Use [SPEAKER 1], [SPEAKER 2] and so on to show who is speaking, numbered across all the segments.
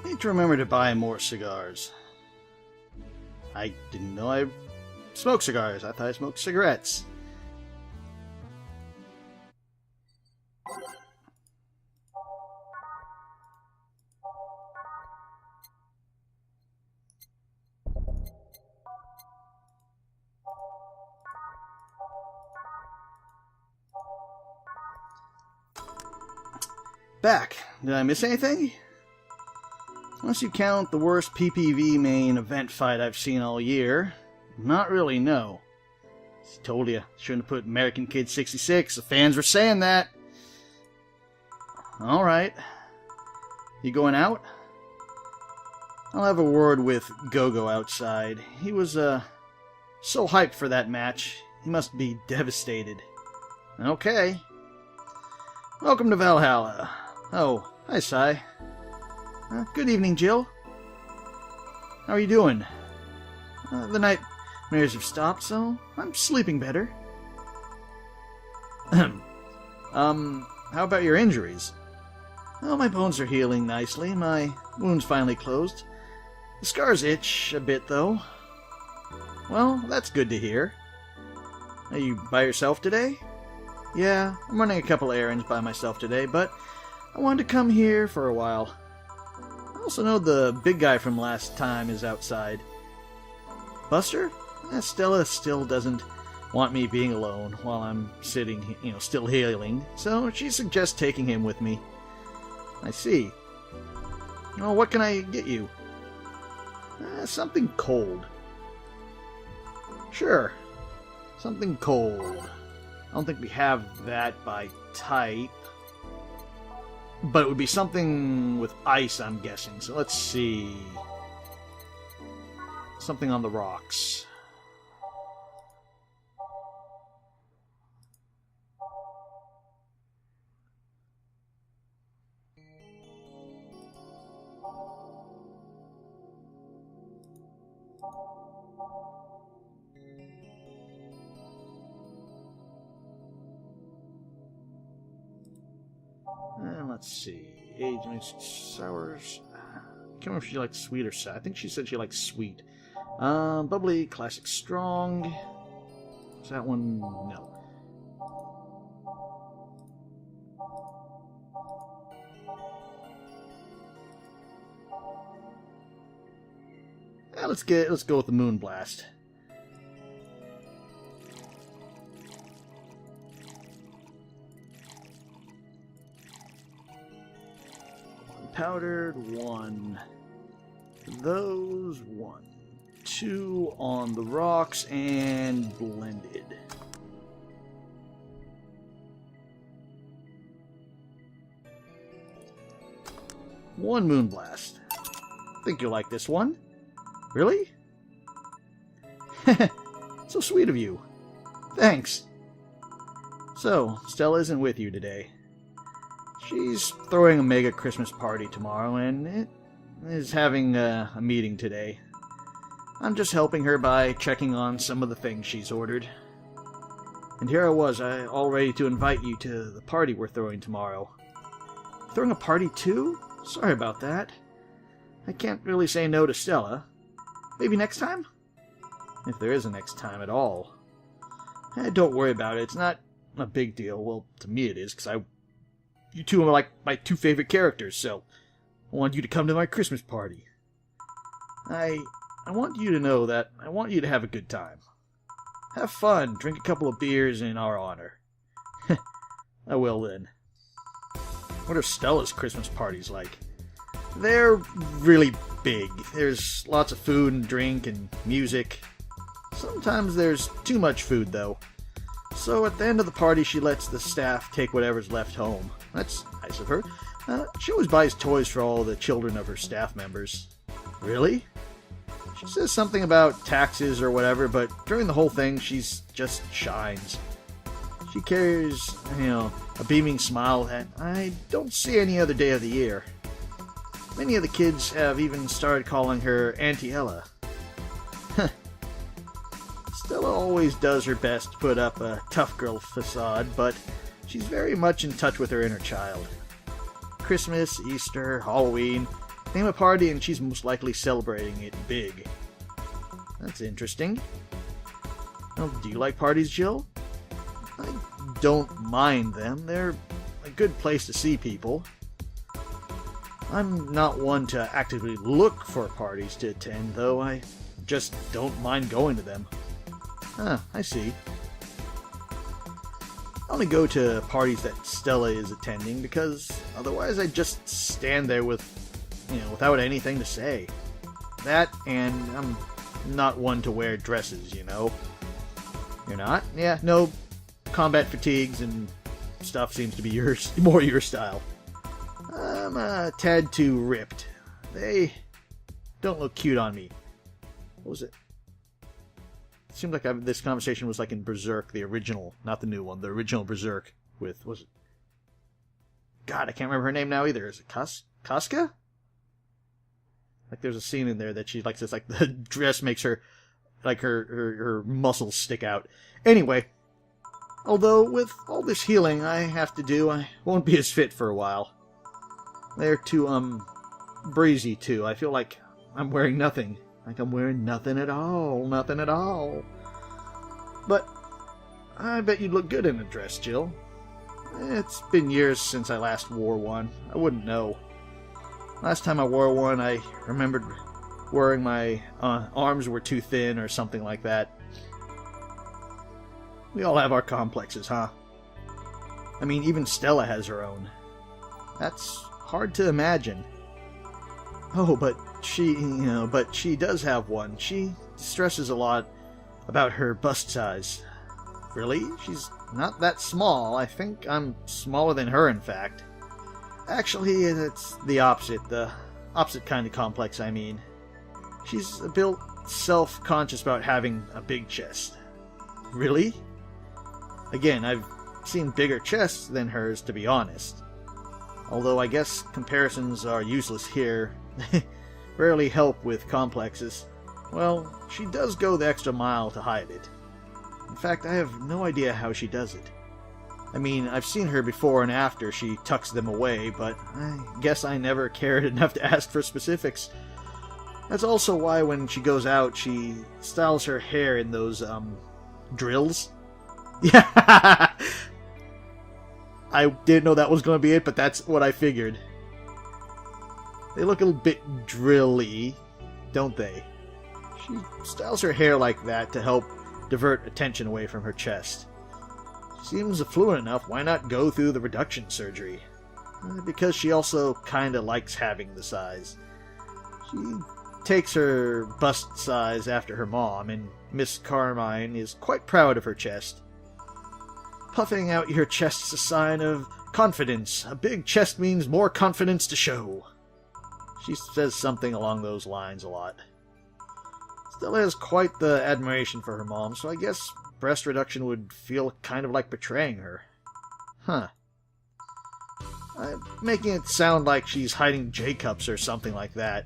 [SPEAKER 1] Need to remember to buy more cigars. I didn't know I smoked cigars. I thought I smoked cigarettes. Back. Did I miss anything? Unless you count the worst PPV main event fight I've seen all year. Not really, no. Told you, shouldn't have put American Kid 66. The fans were saying that. Alright. You going out? I'll have a word with Gogo outside. He was, so hyped for that match. He must be devastated. Okay. Welcome to Valhalla. Oh, hi, Cy. Good evening, Jill. How are you doing? The nightmares have stopped, so I'm sleeping better. How about your injuries? Oh, my bones are healing nicely. My wound's finally closed. The scars itch a bit, though. Well, that's good to hear. Are you by yourself today? Yeah, I'm running a couple errands by myself today, but I wanted to come here for a while. I also know the big guy from last time is outside. Buster? Stella still doesn't want me being alone while I'm sitting, still healing, so she suggests taking him with me. I see. Oh, what can I get you? Something cold. Sure. Something cold. I don't think we have that by type. But it would be something with ice, I'm guessing. So let's see. Something on the rocks. And let's see. Age mixed sours. I can't remember if she likes sweet or sour. I think she said she likes sweet. Bubbly, classic, strong. Is that one? No. Yeah, let's go with the Moon Blast. Powdered, one. Those, one. Two on the rocks, and blended. One Moonblast. Think you'll like this one. Really? So sweet of you. Thanks. So, Stella isn't with you today. She's throwing a mega Christmas party tomorrow, and it is having a meeting today. I'm just helping her by checking on some of the things she's ordered. And here I was, all ready to invite you to the party we're throwing tomorrow. Throwing a party too? Sorry about that. I can't really say no to Stella. Maybe next time? If there is a next time at all. Don't worry about it, it's not a big deal. Well, to me it is, because you two are like my two favorite characters, so I want you to come to my Christmas party. I want you to know that I want you to have a good time. Have fun, drink a couple of beers in our honor. I will then. What are Stella's Christmas parties like? They're really big. There's lots of food and drink and music. Sometimes there's too much food, though. So at the end of the party, she lets the staff take whatever's left home. That's nice of her. She always buys toys for all the children of her staff members. Really? She says something about taxes or whatever, but during the whole thing, she's just shines. She carries, a beaming smile that I don't see any other day of the year. Many of the kids have even started calling her Auntie Ella. Stella always does her best to put up a tough girl facade, but she's very much in touch with her inner child. Christmas, Easter, Halloween, name a party and she's most likely celebrating it big. That's interesting. Well, do you like parties, Jill? I don't mind them. They're a good place to see people. I'm not one to actively look for parties to attend, though. I just don't mind going to them. Ah, I see. I only go to parties that Stella is attending because otherwise I just stand there without anything to say. That, and I'm not one to wear dresses, you know. You're not? Yeah, no. Combat fatigues and stuff seems to be more your style. I'm a tad too ripped. They don't look cute on me. What was it? It seemed like this conversation was like in Berserk, the original, not the new one, the original Berserk with, was it? God, I can't remember her name now either. Is it Casca? Like there's a scene in there that she like says like the dress makes her, like her muscles stick out. Anyway, although with all this healing I have to do, I won't be as fit for a while. They're too, breezy too. I feel like I'm wearing nothing. Like I'm wearing nothing at all. Nothing at all. But I bet you'd look good in a dress, Jill. It's been years since I last wore one. I wouldn't know. Last time I wore one, I remembered wearing my arms were too thin or something like that. We all have our complexes, huh? I mean, even Stella has her own. That's hard to imagine. Oh, but she does have one. She stresses a lot about her bust size. Really? She's not that small. I think I'm smaller than her, in fact. Actually, it's the opposite. The opposite kind of complex, I mean. She's a bit self-conscious about having a big chest. Really? Again, I've seen bigger chests than hers, to be honest. Although I guess comparisons are useless here. Rarely help with complexes. Well, she does go the extra mile to hide it. In fact, I have no idea how she does it. I mean, I've seen her before and after she tucks them away, but I guess I never cared enough to ask for specifics. That's also why when she goes out, she styles her hair in those, drills. Yeah! I didn't know that was going to be it, but that's what I figured. They look a little bit drilly, don't they? She styles her hair like that to help divert attention away from her chest. Seems affluent enough, why not go through the reduction surgery? Because she also kinda likes having the size. She takes her bust size after her mom, and Miss Carmine is quite proud of her chest. Puffing out your chest's a sign of confidence. A big chest means more confidence to show. She says something along those lines a lot. Stella has quite the admiration for her mom, so I guess breast reduction would feel kind of like betraying her. Huh. I'm making it sound like she's hiding J-cups or something like that.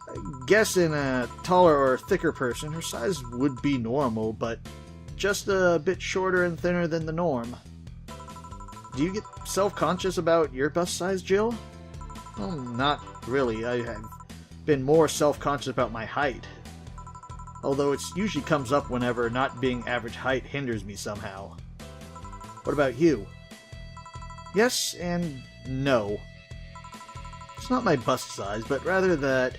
[SPEAKER 1] I guess in a taller or thicker person, her size would be normal, but just a bit shorter and thinner than the norm. Do you get self-conscious about your bust size, Jill? Well, not really. I have been more self-conscious about my height. Although it usually comes up whenever not being average height hinders me somehow. What about you? Yes and no. It's not my bust size, but rather that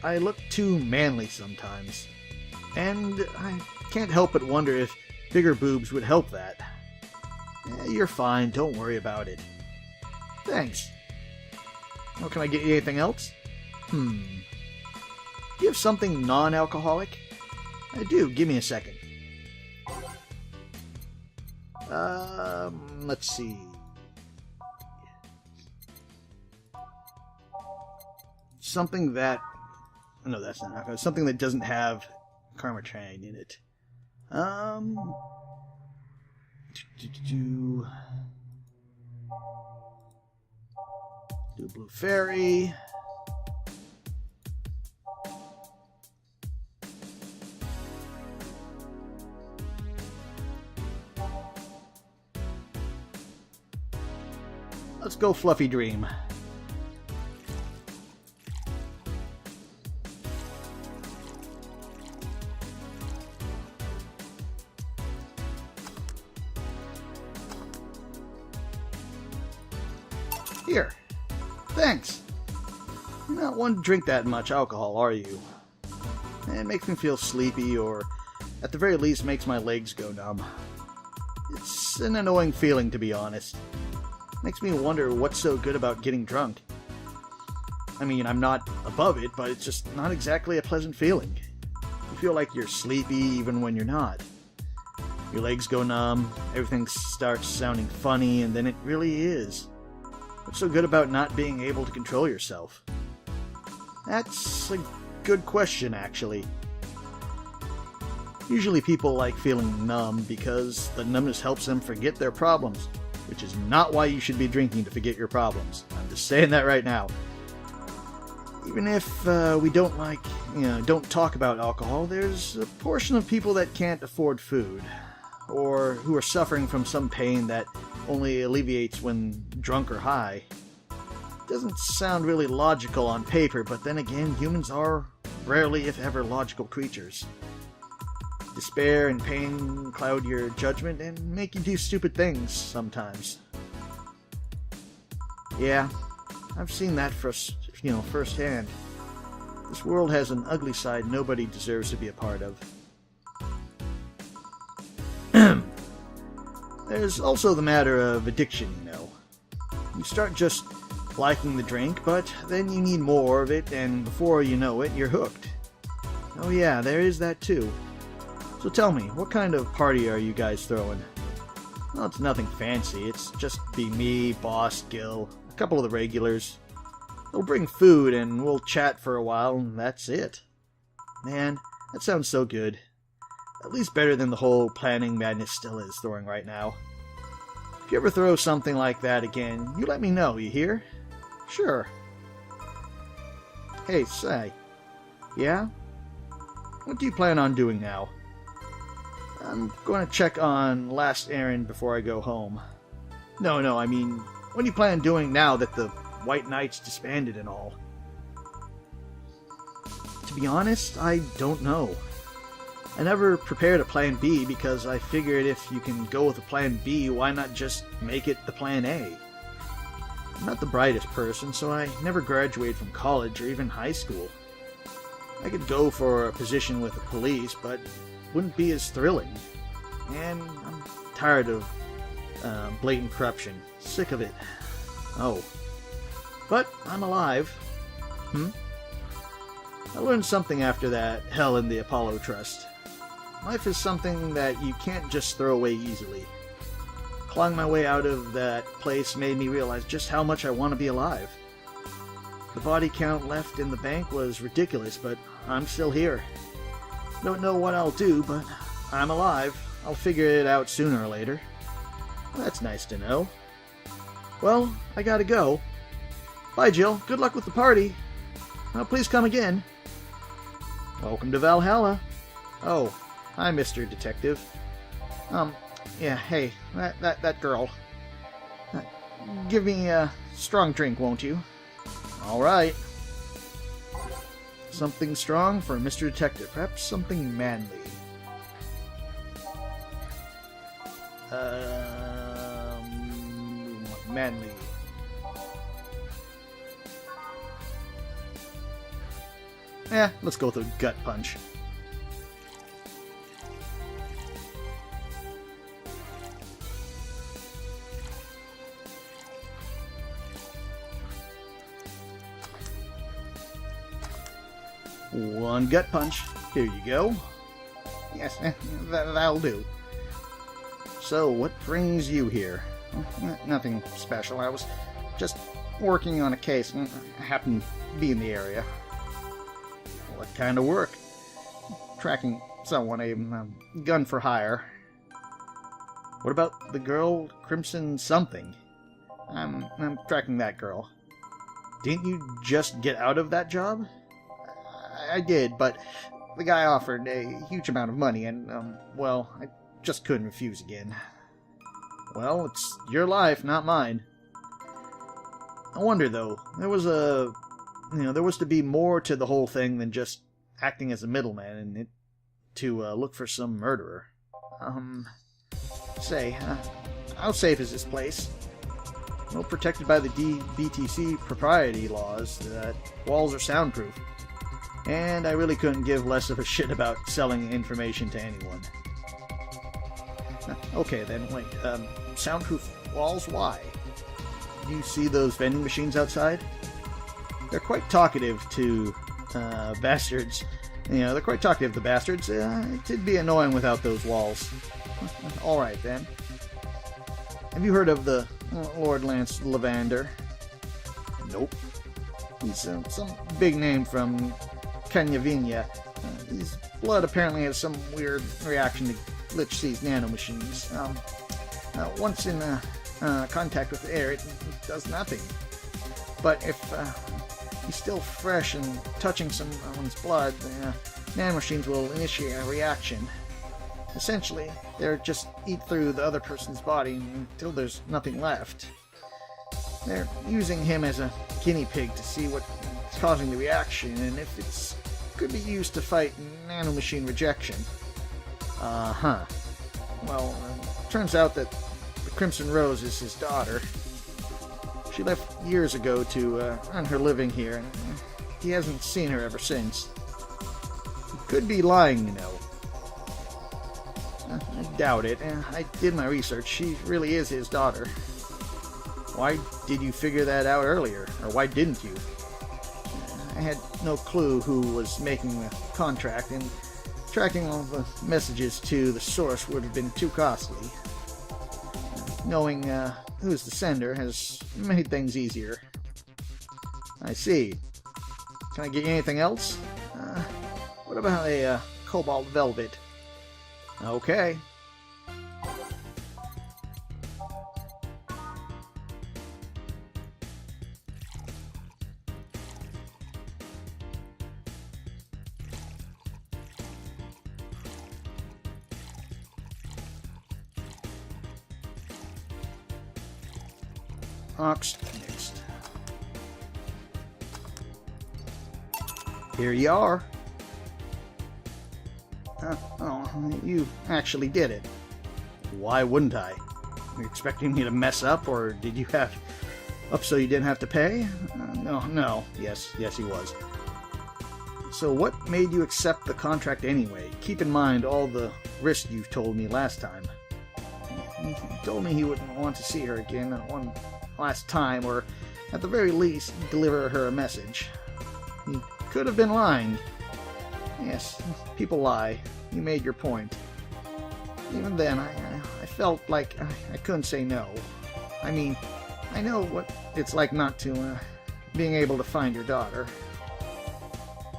[SPEAKER 1] I look too manly sometimes. And I can't help but wonder if bigger boobs would help that. You're fine, don't worry about it. Thanks. Well, can I get you anything else? Do you have something non-alcoholic? I do, give me a second. Let's see. Something that... No, that's not alcohol. Something that doesn't have Karmachang in it. Do a Blue Fairy. Let's go Fluffy Dream. Here. Thanks. You're not one to drink that much alcohol, are you? It makes me feel sleepy, or at the very least makes my legs go numb. It's an annoying feeling, to be honest. Makes me wonder what's so good about getting drunk. I mean, I'm not above it, but it's just not exactly a pleasant feeling. You feel like you're sleepy even when you're not. Your legs go numb, everything starts sounding funny, and then it really is. What's so good about not being able to control yourself? That's a good question, actually. Usually people like feeling numb because the numbness helps them forget their problems, which is not why you should be drinking to forget your problems. I'm just saying that right now. Even if we don't talk about alcohol, there's a portion of people that can't afford food, or who are suffering from some pain that only alleviates when drunk or high. Doesn't sound really logical on paper, but then again, humans are rarely, if ever, logical creatures. Despair and pain cloud your judgment and make you do stupid things sometimes. Yeah, I've seen that firsthand. This world has an ugly side nobody deserves to be a part of. There's also the matter of addiction, you know. You start just liking the drink, but then you need more of it, and before you know it, you're hooked. Oh yeah, there is that too. So tell me, what kind of party are you guys throwing? Well, it's nothing fancy. It's just be me, Boss, Gil, a couple of the regulars. They'll bring food and we'll chat for a while, and that's it. Man, that sounds so good. At least better than the whole planning madness still is throwing right now. If you ever throw something like that again, you let me know, you hear? Sure. Hey, say. Yeah? What do you plan on doing now? I'm going to check on last errand before I go home. No, I mean, what do you plan on doing now that the White Knights disbanded and all? To be honest, I don't know. I never prepared a plan B because I figured if you can go with a plan B, why not just make it the plan A? I'm not the brightest person, so I never graduated from college or even high school. I could go for a position with the police, but wouldn't be as thrilling. And I'm tired of blatant corruption. Sick of it. Oh. But I'm alive. I learned something after that hell in the Apollo Trust. Life is something that you can't just throw away easily. Clawing my way out of that place made me realize just how much I want to be alive. The body count left in the bank was ridiculous, but I'm still here. Don't know what I'll do, but I'm alive. I'll figure it out sooner or later. That's nice to know. Well, I gotta go. Bye, Jill. Good luck with the party. Please come again. Welcome to Valhalla. Oh, hi, Mr. Detective. Yeah, hey, that girl. Give me a strong drink, won't you? All right. Something strong for Mr. Detective. Perhaps something manly. Manly. Let's go with a gut punch. One gut punch. Here you go. Yes, that'll do. So, what brings you here? Nothing special. I was just working on a case and I happened to be in the area. What kind of work? Tracking someone, a gun for hire. What about the girl, Crimson something? I'm tracking that girl. Didn't you just get out of that job? I did, but the guy offered a huge amount of money, and, well, I just couldn't refuse again. Well, it's your life, not mine. I wonder, though, there was to be more to the whole thing than just acting as a middleman and to look for some murderer. Say, how safe is this place? well, protected by the DBTC propriety laws, that walls are soundproof. And I really couldn't give less of a shit about selling information to anyone. Okay then, wait, soundproof walls? Why? Do you see those vending machines outside? They're quite talkative to bastards. You know, they're quite talkative, the bastards. It'd be annoying without those walls. Alright then. Have you heard of the Lord Lance Lavander? Nope. He's some big name from Kenyavinya. His blood apparently has some weird reaction to Glitch C's nanomachines. Once in contact with air, it does nothing. But if he's still fresh and touching someone's blood, the nanomachines will initiate a reaction. Essentially, they'll just eat through the other person's body until there's nothing left. They're using him as a guinea pig to see what's causing the reaction, and if it could be used to fight nanomachine rejection. Uh-huh. Well, turns out that the Crimson Rose is his daughter. She left years ago to earn her living here, and he hasn't seen her ever since. He could be lying, you know. I doubt it. I did my research. She really is his daughter. Why did you figure that out earlier? Or why didn't you? I had no clue who was making the contract, and tracking all the messages to the source would have been too costly. Knowing who's the sender has made things easier. I see. Can I get you anything else? What about a cobalt velvet? Okay. Ox next. Here you are. Oh, you actually did it. Why wouldn't I? Were you expecting me to mess up, or did you have up so you didn't have to pay? No. Yes, he was. So what made you accept the contract anyway? Keep in mind all the risks you've told me last time. He told me he wouldn't want to see her again one last time, or at the very least, deliver her a message. He could have been lying. Yes, people lie. You made your point. Even then, I felt like I couldn't say no. I mean, I know what it's like not to, being able to find your daughter.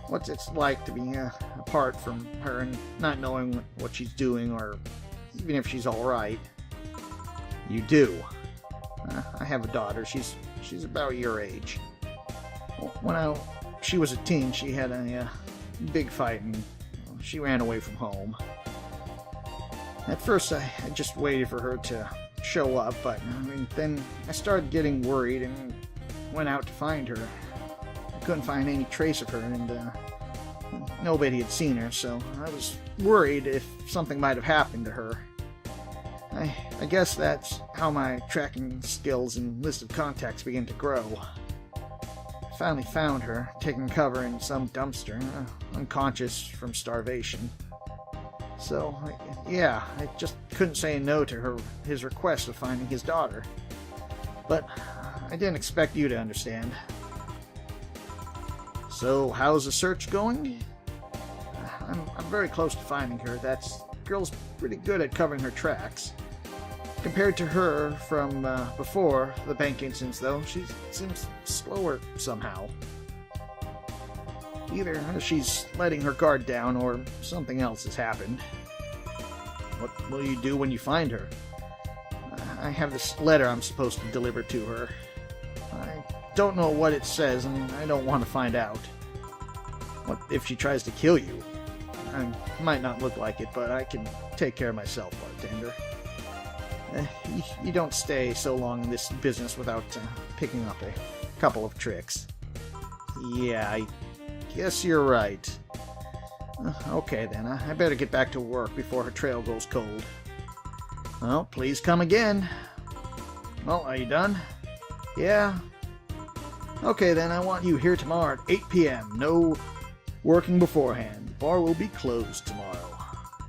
[SPEAKER 1] What it's like to be apart from her and not knowing what she's doing, or even if she's alright. You do. I have a daughter. She's about your age. When she was a teen, she had a big fight, and she ran away from home. At first, I just waited for her to show up, but then I started getting worried and went out to find her. I couldn't find any trace of her, and nobody had seen her, so I was worried if something might have happened to her. I guess that's how my tracking skills and list of contacts began to grow. I finally found her, taking cover in some dumpster, unconscious from starvation. So, yeah, I just couldn't say no to his request of finding his daughter. But I didn't expect you to understand. So, how's the search going? I'm very close to finding her. That girl's pretty good at covering her tracks. Compared to her from before the bank incidents, though, she seems slower somehow. Either she's letting her guard down, or something else has happened. What will you do when you find her? I have this letter I'm supposed to deliver to her. I don't know what it says, and I don't want to find out. What if she tries to kill you? I might not look like it, but I can take care of myself, bartender. You don't stay so long in this business without picking up a couple of tricks. Yeah, I guess you're right. Okay then, I better get back to work before her trail goes cold. Well, please come again. Well, are you done? Yeah? Okay then, I want you here tomorrow at 8 p.m. No working beforehand. The bar will be closed tomorrow.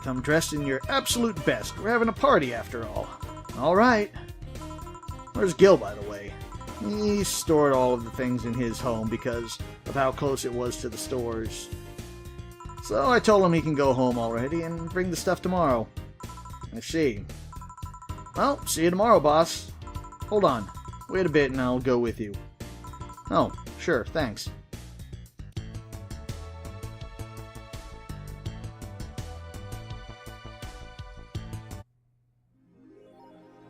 [SPEAKER 1] Come dressed in your absolute best. We're having a party after all. Alright. Where's Gil, by the way? He stored all of the things in his home because of how close it was to the stores. So I told him he can go home already and bring the stuff tomorrow. I see. Well, see you tomorrow, boss. Hold on. Wait a bit and I'll go with you. Oh, sure, thanks.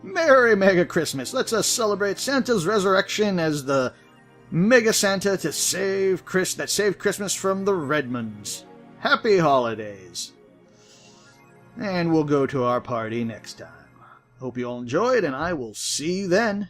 [SPEAKER 1] Merry Mega Christmas! Let's celebrate Santa's resurrection as the Mega Santa that saved Christmas from the Redmonds. Happy holidays! And we'll go to our party next time. Hope you all enjoyed, and I will see you then.